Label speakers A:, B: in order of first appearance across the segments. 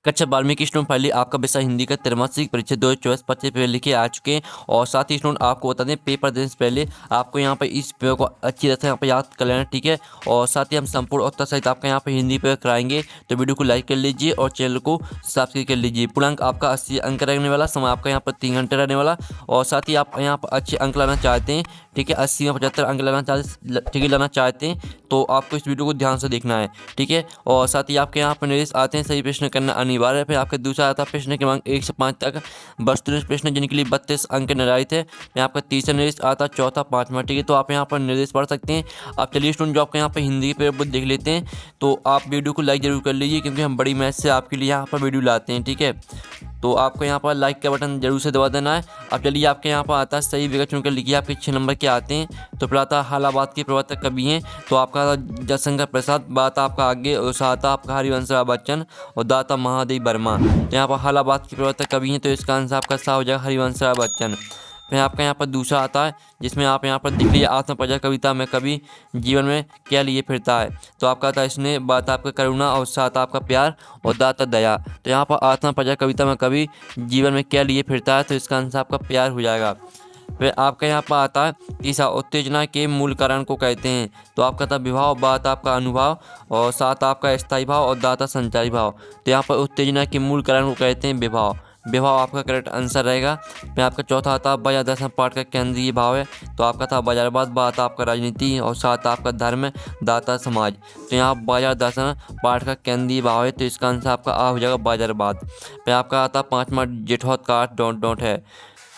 A: कक्षा 12वीं की स्टूडेंट फाइनली आपका विषय हिंदी का त्रैमासिक परीक्षा 2024-25 पेपर लिखे आ चुके हैं। और साथ ही स्टूडेंट आपको बता दें, पेपर देने से पहले आपको यहाँ पर इस पेपर को अच्छी तरह से यहाँ पर याद कर लेना, ठीक है। और साथ ही हम संपूर्ण उत्तर सहित आपका यहाँ पर हिंदी पेपर कराएंगे, तो वीडियो को लाइक कर लीजिए और चैनल को सब्सक्राइब कर लीजिए। पूर्णांक आपका 80 अंक रहने वाला, समय आपका यहाँ पर 3 घंटे रहने वाला। और साथ ही आप यहाँ पर अच्छे अंक लाना चाहते हैं, ठीक है, 80 में 75 अंक लाना चाहते हैं, तो आपको इस वीडियो को ध्यान से देखना है, ठीक है। और साथ ही आपके यहाँ पर निर्देश आते हैं, सही प्रश्न करना अनिवार्य है। फिर आपका दूसरा आता है प्रश्न क्रमांक 1 से 5 तक वस्तुनिष्ठ प्रश्न जिनके लिए 32 अंक निर्धारित है। यहाँ आपका तीसरा निर्देश आता है, चौथा, पाँचवा, ठीक है। तो आप यहाँ पर निर्देश पढ़ सकते हैं। आप चलिए स्टूडेंट, जो आपके यहाँ पर हिंदी के पेपर देख लेते हैं, तो आप वीडियो को लाइक जरूर कर लीजिए, क्योंकि हम बड़ी मेहनत से आपके लिए यहाँ पर वीडियो लाते हैं, ठीक है। तो आपको यहाँ पर लाइक का बटन जरूर से दबा देना है। अब चलिए, आपके यहाँ पर आता है सही विकल्प चुनकर लिखिए आपके 6 नंबर के आते हैं। तो फिर आता है हालाबाद के प्रवर्तक कवि हैं, तो आपका जयशंकर प्रसाद, बात आपका आगे, और आता आपका हरिवंश राय बच्चन, और दाता महादेव वर्मा। तो यहाँ पर हालाबाद के प्रवर्तक कवि हैं, तो इसका आंसर आपका सा हो जाएगा हरिवंश राय बच्चन। फिर आपका यहाँ पर दूसरा आता है, जिसमें आप यहाँ पर देख लीजिए, आत्मप्रजा कविता में कवि जीवन में क्या लिए फिरता है। तो आपका आता है इसने, बात आपका करुणा, और साथ आपका प्यार, और दाता दया। तो यहाँ पर आत्मप्रजा कविता में कवि जीवन में क्या लिए फिरता है, तो इसका आंसर आपका प्यार हो जाएगा। फिर आपका यहाँ पर आता है तीसरा, उत्तेजना के मूल कारण को कहते हैं। तो आपका था विभाव, बात आपका अनुभव, और साथ आपका स्थायी भाव, और दाता संचारी भाव। तो यहाँ पर उत्तेजना के मूल कारण को कहते हैं विभाव। विभाव आपका करेक्ट आंसर रहेगा। फिर आपका चौथा आता है बाजार दर्शन पाठ का केंद्रीय भाव है। तो आपका था बाजारवाद, बात आपका राजनीति, और साथ आपका धर्म, दाता समाज। तो यहाँ बाजार दर्शन पाठ का केंद्रीय भाव है, तो इसका आंसर आपका आ हो जाएगा बाजारवाद। फिर आपका आता पाँचवा, जेठौत का अर्थ डॉट डॉट है,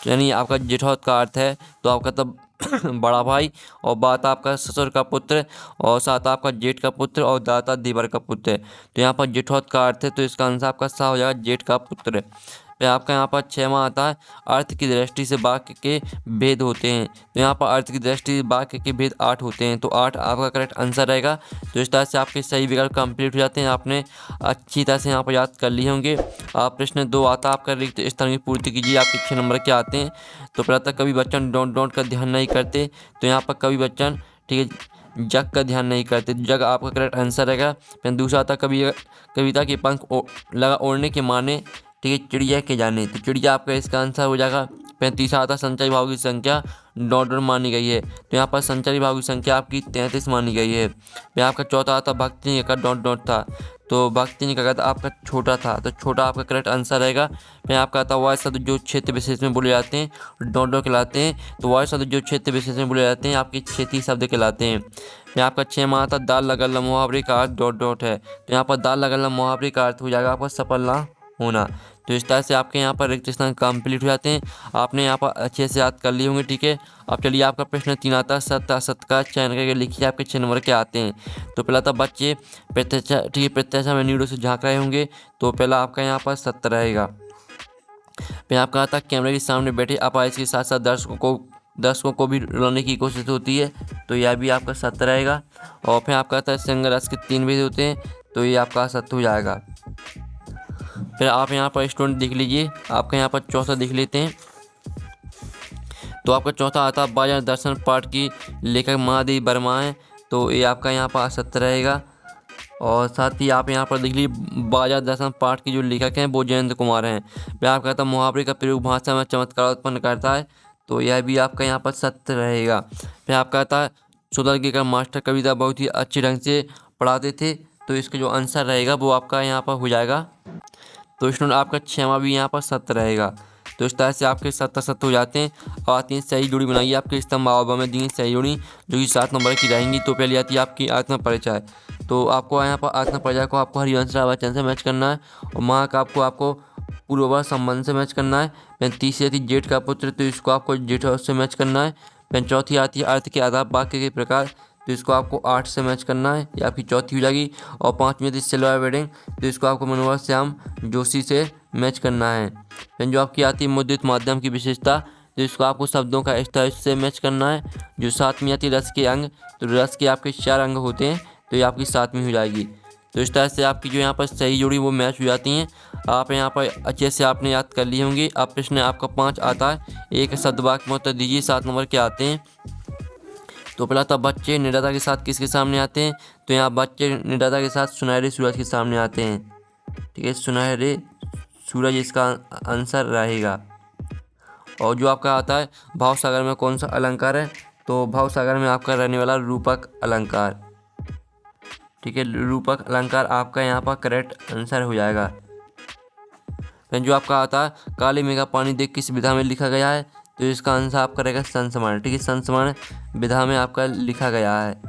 A: यानी आपका जेठौत का अर्थ है, तो आपका तब बड़ा भाई, और बात आपका ससुर का पुत्र, और साथ आपका जेठ का पुत्र, और दाता देवर का पुत्र। तो यहाँ पर जेठौत का अर्थ है, तो इसका आंसर आपका सा हो जाएगा जेठ का पुत्र। फिर आपका यहाँ पर 6वां आता है, अर्थ की दृष्टि से वाक्य के भेद होते हैं। तो यहाँ पर अर्थ की दृष्टि से वाक्य के भेद 8 होते हैं, तो 8 आपका करेक्ट आंसर रहेगा। तो इस तरह से आपके सही विकल्प कंप्लीट हो जाते हैं। आपने अच्छी तरह से यहाँ पर याद कर लिए होंगे। आप प्रश्न 2 आता है आपका रिक्त स्थान की पूर्ति कीजिए, आपके 6 नंबर के आते हैं। तो पहला कवि बच्चन डॉट का ध्यान नहीं करते, तो यहाँ पर कवि बच्चन, ठीक है, जग का ध्यान नहीं करते, जग आपका करेक्ट आंसर रहेगा। फिर दूसरा आता कविता के पंख लगा ओढ़ने के माने, ठीक है, चिड़िया के जाने, तो चिड़िया आपका इसका आंसर हो जाएगा। फिर तीसरा आता संचारी भाव की संख्या डॉट डॉट मानी गई है, तो यहाँ पर संचारी भाव की संख्या आपकी 33 मानी गई है। फिर आपका चौथा आता भक्ति का डॉट डॉट था, तो भक्ति का था आपका छोटा था, तो छोटा आपका करेक्ट आंसर रहेगा। फिर आपका आता वाय शब्द जो क्षेत्र विशेष में बोले जाते हैं डॉट डॉट कहलाते हैं, तो वाय शब्द जो क्षेत्र विशेष में बोले जाते हैं आपके क्षेत्रीय शब्द कहलाते हैं। फिर आपका 6वां आता दाल लगल मुहावरे का अर्थ डॉट डॉट है, तो यहाँ पर दाल लगल मुहावरे का अर्थ हो जाएगा आपका सफल ना होना। तो इस तरह से आपके यहाँ पर रिक्त स्थान कंप्लीट हो जाते हैं। आपने यहाँ पर अच्छे से याद कर लिए होंगे, ठीक है। अब चलिए, आपका प्रश्न 3 आता है, सत्य असत का चयन करके लिखिए, आपके 6 नंबर के आते हैं। तो पहला था बच्चे प्रत्याशा, ठीक है, प्रत्याशा में नीडों से झाँक रहे होंगे, तो पहला आपका यहाँ पर सत्य रहेगा। फिर आपका आता कैमरे के सामने बैठे अपाहिज के साथ साथ दर्शकों को भी रुलाने की कोशिश होती है, तो यह भी आपका सत्य रहेगा। और फिर आपका आता है संघर्ष के 3 भेद होते हैं, तो ये आपका सत्य हो जाएगा। फिर आप यहाँ पर स्टूडेंट देख लीजिए, आपका यहाँ पर चौथा देख लेते हैं। तो आपका चौथा आता है बाजार दर्शन पाठ की लेखक महादेव वर्मा है, तो ये आपका यहाँ पर असत्य रहेगा। और साथ ही आप यहाँ पर देख लीजिए, बाजार दर्शन पाठ की जो लेखक हैं वो जयंत कुमार हैं। फिर आपका आता मुहावरे का प्रयोग भाषा में चमत्कार उत्पन्न करता है, तो यह भी आपका यहाँ पर सत्य रहेगा। फिर आपका आता है सुधरगेकर मास्टर कविता बहुत ही अच्छे ढंग से पढ़ाते थे, तो इसका जो आंसर रहेगा वो आपका यहाँ पर हो जाएगा। तो स्टूडेंट आपका 6वां भी यहाँ पर सत्य रहेगा। तो इस तरह से आपके 7 हो जाते हैं। और आती है सही जोड़ी बनाइए, आपके स्तंभ आवरण में दी सही जोड़ी जो कि 7 नंबर की रहेंगी। तो पहले आती है आपकी आत्म परिचय, तो आपको यहाँ पर आत्म परिचय को आपको हरिवंश राय बच्चन से मैच करना है, और माँ का आपको पूर्ववर्ष संबंध से मैच करना है। फिर तीसरी आती जेठ का पुत्र, तो इसको आपको जेठ से मैच करना है। फिर चौथी आती है अर्थ के आधार वाक्य के प्रकार, तो इसको आपको 8 से मैच करना है, या फिर चौथी हो जाएगी। और 5वीं आती सिल्वर वेडिंग, तो इसको आपको मनोहर श्याम जोशी से मैच करना है। फिर जो आपकी आती है मुद्रित माध्यम की विशेषता, तो इसको आपको शब्दों का स्तर से मैच करना है। जो 7वीं आती है रस के अंग, तो रस के आपके 4 अंग होते हैं, तो ये आपकी 7वीं हो जाएगी। तो इस तरह से आपकी जो यहाँ पर सही जोड़ी वो मैच हो जाती हैं। आप यहाँ पर अच्छे से आपने याद कर ली होंगी। अब प्रश्न आपका 5 आता है, एक शब्द वाक्य में उत्तर दीजिए, 7 नंबर के आते हैं। तो पहला था बच्चे निर्दाता के साथ किसके सामने आते हैं, तो यहाँ बच्चे निर्दाता के साथ सुनहरे सूरज के सामने आते हैं। ठीक है, सुनहरे सूरज इसका आंसर रहेगा। और जो आपका आता है भाव सागर में कौन सा अलंकार है, तो भाव सागर में आपका रहने वाला रूपक अलंकार। ठीक है, रूपक अलंकार आपका यहाँ पर करेक्ट आंसर हो जाएगा। फिर जो आपका आता है काले मेघ का पानी देख किस विधा में लिखा गया है, तो इसका आंसर आपका रहेगा संस्मरण। ठीक है, संस्मरण विधा में आपका लिखा गया है।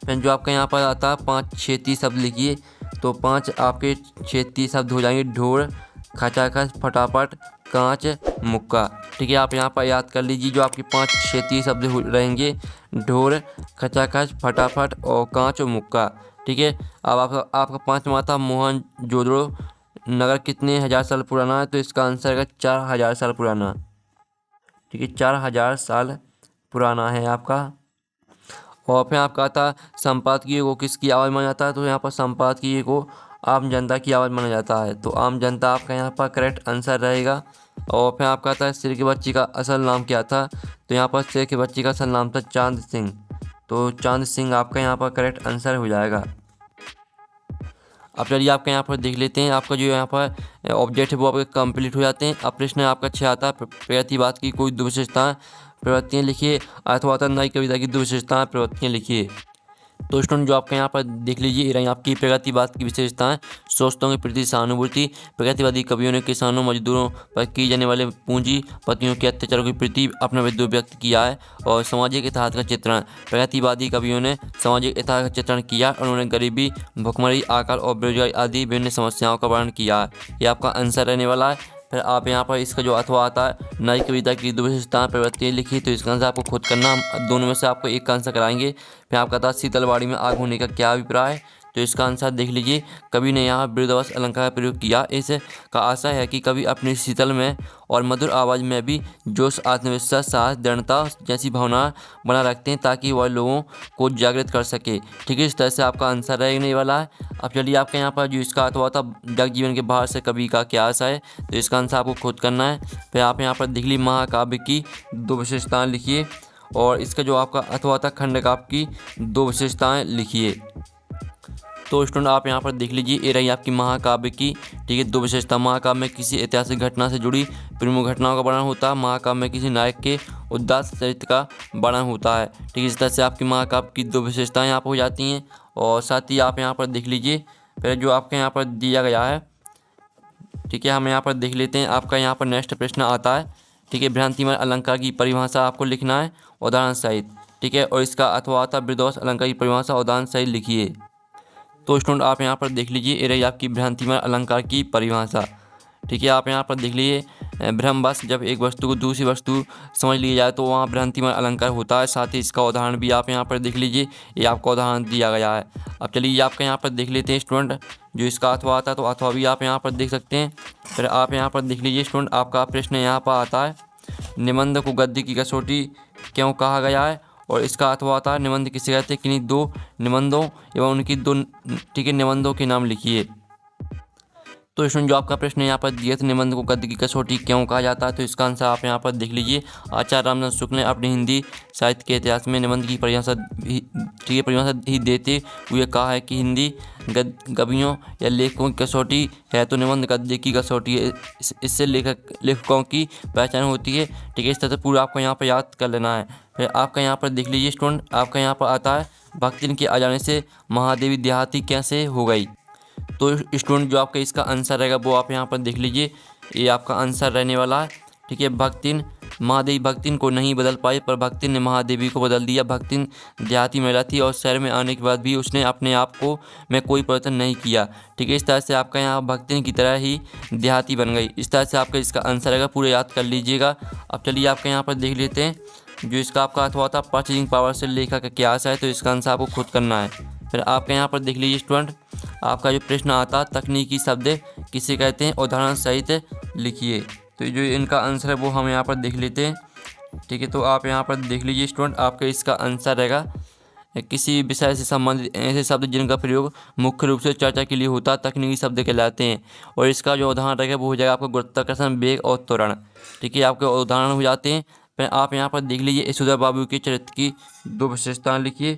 A: फिर जो आपका यहाँ पर आता है 5 क्षेत्रीय शब्द लिखिए, तो 5 आपके क्षेत्रीय शब्द हो जाएंगे ढोल, खचाखच, फटाफट, कांच, मुक्का। ठीक है, आप यहाँ पर याद कर लीजिए जो आपके 5 क्षेत्रीय शब्द रहेंगे ढोल, खचाखच, फटाफट और कांच और मुक्का। ठीक है, अब आपका 5वां था मोहनजोदड़ो नगर कितने हजार साल पुराना है, तो इसका आंसर है 4000 साल पुराना। ठीक है, 4000 साल पुराना है आपका। और फिर आपका था संपादकीय को किसकी आवाज़ माना जाता है, तो यहाँ पर संपादकीय को आम जनता की आवाज़ माना जाता है, तो आम जनता आपका यहाँ पर करेक्ट आंसर रहेगा। और फिर आपका था शेर की बच्ची का असल नाम क्या था, तो यहाँ पर शेर की बच्ची का असल नाम था चांद सिंह, तो चांद सिंह आपका यहाँ पर करेक्ट आंसर हो जाएगा। अब चलिए आपके यहाँ पर देख लेते हैं, आपका जो यहाँ पर ऑब्जेक्ट है वो आपके कंप्लीट हो जाते हैं। अब प्रश्न आपका 6 आता है प्रतिवाद की कोई दो विशेषताएं प्रवृत्तियाँ लिखिए, अथवा नई कविता की दो विशेषताएं प्रवृत्तियाँ लिखिए। तो स्टूडेंट जो आपके यहाँ पर देख लीजिए ये रही आपकी प्रगतिवाद की विशेषताएं। शोषितों के प्रति सहानुभूति, प्रगतिवादी कवियों ने किसानों मजदूरों पर किए जाने वाले पूंजीपतियों के अत्याचारों के प्रति अपना विद्रोह व्यक्त किया है। और सामाजिक इतिहास का चित्रण, प्रगतिवादी कवियों ने सामाजिक इतिहास का चित्रण किया, उन्होंने गरीबी, भुखमरी, आकाल और बेरोजगारी आदि विभिन्न समस्याओं का वर्णन किया है। ये आपका आंसर रहने वाला है। फिर आप यहाँ पर इसका जो अथवा आता है नई कविता की दो विशेषताएं प्रवृत्तियाँ लिखी, तो इसका आंसर आपको खुद करना, हम दोनों में से आपको एक का आंसर कराएंगे। फिर आपका था शीतलवाड़ी में आग होने का क्या अभिप्राय है, तो इसका आंसर देख लीजिए कवि ने यहाँ वृद्धवश अलंकार का प्रयोग किया। इसका आशय है कि कवि अपनी शीतल में और मधुर आवाज़ में भी जोश, आत्मविश्वास, साहस, दृढ़ता जैसी भावना बना रखते हैं ताकि वह लोगों को जागृत कर सके। ठीक है, इस तरह से आपका आंसर रहने वाला है। अब चलिए आपके यहाँ पर जो इसका अथवा था जगजीवन के बाहर से कवि का क्या आशय है, तो इसका आंसर आपको खुद करना है। फिर आप यहाँ पर देख लीजिए महाकाव्य की दो विशेषताएँ लिखिए, और इसका जो आपका अथवा था खंड काव्य की दो विशेषताएँ लिखिए। तो स्टूडेंट आप यहाँ पर देख लीजिए ये रही आपकी महाकाव्य की, ठीक है, दो विशेषता। महाकाव्य में किसी ऐतिहासिक घटना से जुड़ी प्रमुख घटनाओं का वर्णन होता है, महाकाव्य में किसी नायक के उदास चरित्र का वर्णन होता है। ठीक है, इस तरह से आपकी महाकाव्य की दो विशेषताएं यहाँ पर हो जाती हैं। और साथ ही आप यहाँ पर देख लीजिए फिर जो आपके यहाँ पर दिया गया है, ठीक है, हम यहाँ पर देख लेते हैं। आपका यहाँ पर नेक्स्ट प्रश्न आता है, ठीक है, भ्रांतिमय अलंकार की परिभाषा आपको लिखना है उदाहरण सहित। ठीक है, और इसका अथवा आता वृद्धवश अलंकार की परिभाषा उदाहरण सहित लिखिए। तो स्टूडेंट आप यहाँ पर देख लीजिए ये रही आपकी भ्रांतिमय अलंकार की परिभाषा। ठीक है, आप यहाँ पर देख लीजिए भ्रमवश जब एक वस्तु को दूसरी वस्तु समझ लिया जाए तो वहाँ भ्रांतिमय अलंकार होता है। साथ ही इसका उदाहरण भी आप यहाँ पर देख लीजिए, ये आपका उदाहरण दिया गया है। अब चलिए आपका यहाँ पर देख लेते हैं स्टूडेंट जो इसका अथवा आता है, तो अथवा भी आप यहाँ पर देख सकते हैं। फिर आप यहाँ पर देख लीजिए स्टूडेंट आपका प्रश्न यहाँ पर आता है निबंध को गद्य की कसौटी क्यों कहा गया है, और इसका अथवा आता है निबंध किसे कहते हैं, किन्हीं दो निबंधों एवं उनकी दो, ठीक है, निबंधों के नाम लिखिए। तो इसमें जो आपका प्रश्न यहाँ पर दिया था निबंध को गद्य की कसौटी क्यों कहा जाता है, तो इसका आंसर आप यहाँ पर देख लीजिए। आचार्य रामचंद्र शुक्ल ने अपने हिंदी साहित्य के इतिहास में निबंध की परिभाषा ठीक है परिभाषा ही देते हुए कहा है कि हिंदी कवियों या लेखकों की कसौटी है, तो निबंध गद्य की कसौटी है। इससे लेखकों की पहचान होती है। ठीक है, इस तरह से पूरा आपको यहाँ पर याद कर लेना है। फिर आपका यहाँ पर देख लीजिए स्टूडेंट आपका यहाँ पर आता है भक्तिन के आ जाने से महादेवी देहाती कैसे हो गई। तो स्टूडेंट जो आपका इसका आंसर रहेगा वो आप यहाँ पर देख लीजिए, ये आपका आंसर रहने वाला है। ठीक है, भक्तिन महादेवी भक्तिन को नहीं बदल पाई पर भक्तिन ने महादेवी को बदल दिया। भक्तिन देहाती महिला थी और शहर में आने के बाद भी उसने अपने आप को में कोई परिवर्तन नहीं किया। ठीक है, इस तरह से आपका यहाँ भक्तिन की तरह ही देहाती बन गई। इस तरह से आपका इसका आंसर रहेगा, पूरे याद कर लीजिएगा। अब चलिए आपके यहाँ पर देख लेते हैं जो इसका आपका अथवा था परचेजिंग पावर से लेखा का क्या आशय है, तो इसका आंसर आपको खुद करना है। फिर आपके यहाँ पर देख लीजिए स्टूडेंट आपका जो प्रश्न आता तकनीकी शब्द किसे कहते हैं उदाहरण सहित लिखिए। तो जो इनका आंसर है वो हम यहाँ पर देख लेते हैं। ठीक है, तो आप यहाँ पर देख लीजिए स्टूडेंट आपका इसका आंसर रहेगा किसी विषय से संबंधित ऐसे शब्द जिनका प्रयोग मुख्य रूप से चर्चा के लिए होता तकनीकी शब्द कहलाते हैं। और इसका जो उदाहरण रहेगा वो हो जाएगा आपका गुरुत्वाकर्षण, वेग और त्वरण। ठीक है, आपके उदाहरण हो जाते हैं। फिर आप यहाँ पर देख लीजिए यशोदा बाबू के चरित्र की दो विशेषताएं लिखिए।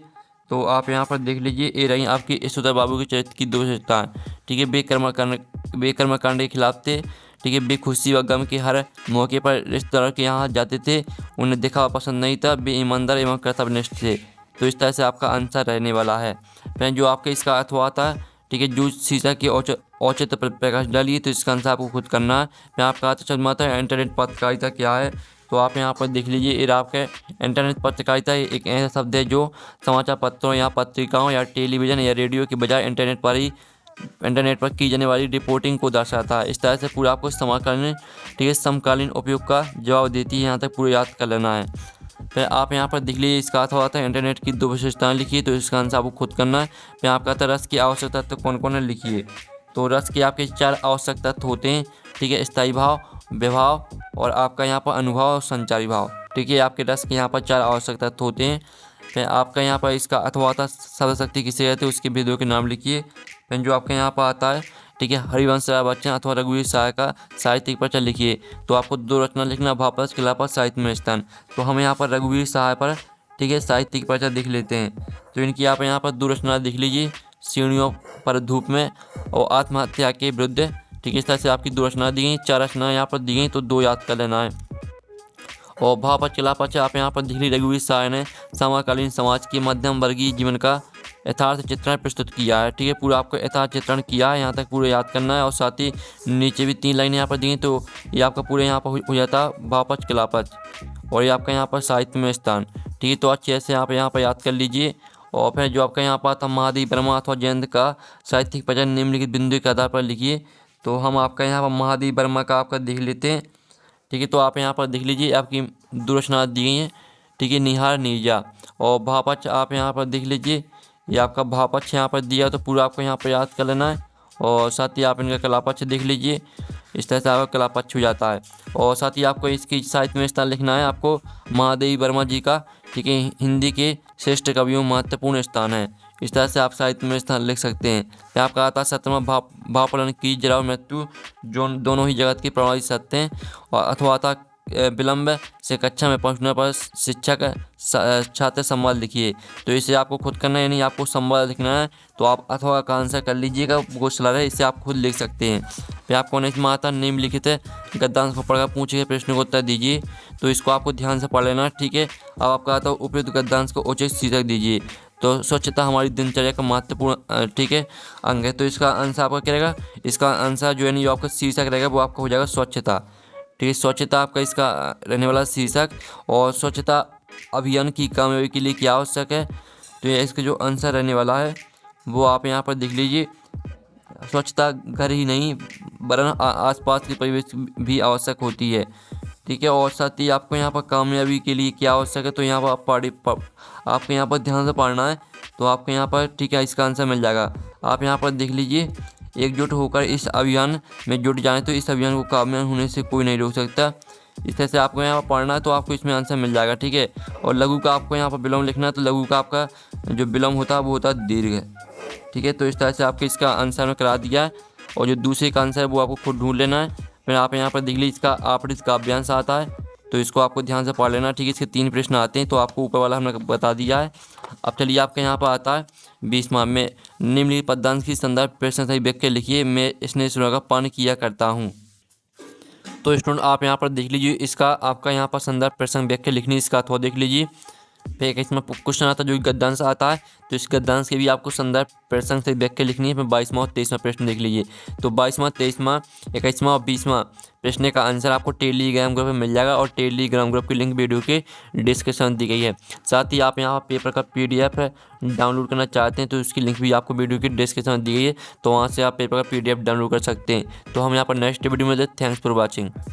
A: तो आप यहाँ पर देख लीजिए, ये रही आपकी यशोधर बाबू के चरित्र की 2 विशेषताएं। ठीक है, बेकर्मकांड के खिलाफ थे। ठीक है, बेखुशी व गम के हर मौके पर रिश्तेदारों के यहाँ जाते थे। उन्हें दिखावा पसंद नहीं था। बे ईमानदार एवं कर्तव्यनिष्ठ थे। तो इस तरह से आपका आंसर रहने वाला है। फिर जो आपका इसका अर्थ हुआ था, ठीक है, जो शीशा के औचित्य पर प्रकाश डालिए, तो इसका आंसर आपको खुद करना है। मैं आपका अर्थ चलमाता है इंटरनेट पत्रकारिता क्या है, तो आप यहाँ पर देख लीजिए। ये आपके इंटरनेट पत्रकारिता एक ऐसा शब्द है जो समाचार पत्रों या पत्रिकाओं या टेलीविज़न या रेडियो के बजाय इंटरनेट पर की जाने वाली रिपोर्टिंग को दर्शाता है। इस तरह से पूरा आपको समकालीन उपयोग का जवाब देती है। यहाँ तक पूरा याद कर लेना है। फिर आप यहाँ पर देख लीजिए, इसका अर्थ होता है इंटरनेट की 2 विशेषताएं लिखिए, तो इसका आंसर आपको खुद करना है। फिर आपका था रस की आवश्यक तत्व कौन कौन है, लिखिए। तो रस के आपके 4 आवश्यक तत्व होते हैं। ठीक है, स्थायी भाव, विभाव और आपका यहाँ पर अनुभव और संचारी भाव। ठीक है, आपके रस के यहाँ पर 4 आवश्यक तत्व होते हैं। फिर आपका यहाँ पर इसका अथवा था शब्द शक्ति किसे कहते हैं, उसके भेदों के नाम लिखिए। फिर जो आपके यहाँ पर आता है, ठीक है, हरिवंश राय बच्चन अथवा रघुवीर सहाय का साहित्यिक परिचय लिखिए। तो आपको 2 रचना लिखना, भावपक्ष, खिलापक्ष, साहित्य में स्थान। तो हम यहाँ पर रघुवीर सहाय पर, ठीक है, साहित्यिक परिचय लिख लेते हैं। तो इनकी आप यहाँ पर 2 रचना लिख लीजिए, सीढ़ियों पर धूप में और आत्महत्या के विरुद्ध। ठीक है, इस तरह से आपकी 2 रचना दी गई, 4 रचना यहाँ पर दी गई, तो 2 याद कर लेना है। और भावपक्ष खिलापक्ष आप यहाँ पर देख लीजिए, रघुवीर सहाय ने समकालीन समाज के मध्यम वर्गीय जीवन का यथार्थ चित्रण प्रस्तुत किया है। ठीक है, पूरा आपको यथार्थ चित्रण किया है, यहाँ तक पूरा याद करना है। और साथ ही नीचे भी 3 लाइनें यहाँ पर दी गई, तो ये आपका पूरे यहाँ पर हो जाता है भावपक्ष खिलापक्ष, और ये आपका यहाँ पर साहित्य में स्थान। ठीक है, तो अच्छे से आप यहाँ पर याद कर लीजिए। और फिर जो आपका यहाँ पर था महादेव वर्मा अथवा जयंत का साहित्यिक परिचय निम्नलिखित बिंदु के आधार पर लिखिए। तो हम आपका यहाँ पर महादेव वर्मा का आपका देख लेते हैं। ठीक है, तो आप यहाँ पर देख लीजिए, आपकी 2 रचना दी गई हैं। ठीक है, निहार नीरजा। और भावपक्ष आप यहाँ पर देख लीजिए, ये आपका भावपक्ष यहाँ पर दिया, तो पूरा आपको यहाँ पर याद कर लेना है। और साथ ही आप इनका कलापक्ष देख लीजिए, इस तरह से आपका कलापक्ष हो जाता है। और साथ ही आपको इसकी साहित्य में स्थान लिखना है आपको महादेवी वर्मा जी का। ठीक है, हिंदी के श्रेष्ठ कवियों में महत्वपूर्ण स्थान है। इस तरह से आप साहित्य में स्थान लिख सकते हैं। फिर आपका आता है 7वां भावफलन की जरा और मृत्यु, जो दोनों ही जगत के प्रमाणित सत्य हैं। और अथवा आता विलंब से कक्षा में पहुंचने पर शिक्षक छात्र संवाद लिखिए। तो इसे आपको खुद करना है, यानी आपको संवाद लिखना है। तो आप अथवा का आंसर कर लीजिएगा, वो सलाह है, इसे आप खुद लिख सकते हैं। फिर आपको इसमें आता निम्नलिखित गद्यांश को पढ़कर पूछे गए प्रश्न को उत्तर दीजिए। तो इसको आपको ध्यान से पढ़ लेना। ठीक है, अब आपका आता है उपयुक्त गद्यांश को उचित शीर्षक दीजिए। तो स्वच्छता हमारी दिनचर्या का महत्वपूर्ण, ठीक है, अंग है। तो इसका आंसर आपका क्या रहेगा, इसका आंसर जो है नहीं, जो आपका शीर्षक रहेगा वो आपका हो जाएगा स्वच्छता। ठीक है, स्वच्छता आपका इसका रहने वाला शीर्षक। और स्वच्छता अभियान की कामयाबी के लिए क्या आवश्यक है, तो ये इसका जो आंसर रहने वाला है वो आप यहाँ पर देख लीजिए। स्वच्छता घर ही नहीं वरन आसपास के परिवेश भी आवश्यक होती है। ठीक है, और साथ ही आपको यहाँ पर कामयाबी के लिए क्या आवश्यक है, तो यहाँ पर आपको यहाँ पर ध्यान से पढ़ना है। तो आपको यहाँ पर, ठीक है, इसका आंसर मिल जाएगा। आप यहाँ पर देख लीजिए, एकजुट होकर इस अभियान में जुट जाएं तो इस अभियान को कामयाब होने से कोई नहीं रोक सकता। इस तरह से आपको यहाँ पर पढ़ना है, तो आपको इसमें आंसर मिल जाएगा। ठीक है, और लघु का आपको यहाँ पर विलोम लिखना है। तो लघु का आपका जो विलोम होता है वो होता है दीर्घ। ठीक है, तो इस तरह से आपके इसका आंसर में करा दिया है। और जो दूसरे का आंसर है वो आपको खुद ढूंढ लेना है। फिर आप यहाँ पर देख लीजिए, इसका आपरित काव्यांश आता है, तो इसको आपको ध्यान से पढ़ लेना। ठीक है, इसके 3 प्रश्न आते हैं, तो आपको ऊपर वाला हमने बता दिया है। अब चलिए आपके यहाँ पर आता है 20वां में निम्नलिखित पद्यांश की संदर्भ प्रश्न सही व्याख्या लिखिए। मैं स्नेह सुरा का पान किया करता हूँ। तो स्टूडेंट आप यहाँ पर देख लीजिए, इसका आपका यहाँ पर संदर्भ प्रश्न व्याख्या लिखनी, इसका अथवा देख लीजिए। फिर एक इसमें क्वेश्चन आता है जो गद्यांश आता है, तो इस गद्यांश के भी आपको संदर्भ प्रश्न से व्याख्या लिखनी है। फिर 22वां और 23वां प्रश्न देख लीजिए। तो 22वां, 23वां, 21वां और 20वां प्रश्न का आंसर आपको टेलीग्राम ग्रुप में मिल जाएगा। और टेलीग्राम ग्रुप की लिंक वीडियो के डिस्क्रिप्शन दी गई है। साथ ही आप यहाँ पेपर का PDF डाउनलोड करना चाहते हैं तो उसकी लिंक भी आपको वीडियो की डिस्क्रिप्शन में दी गई है, तो वहाँ से आप पेपर का PDF डाउनलोड कर सकते हैं। तो हम यहाँ पर नेक्स्ट वीडियो में देते हैं। Thanks for watching.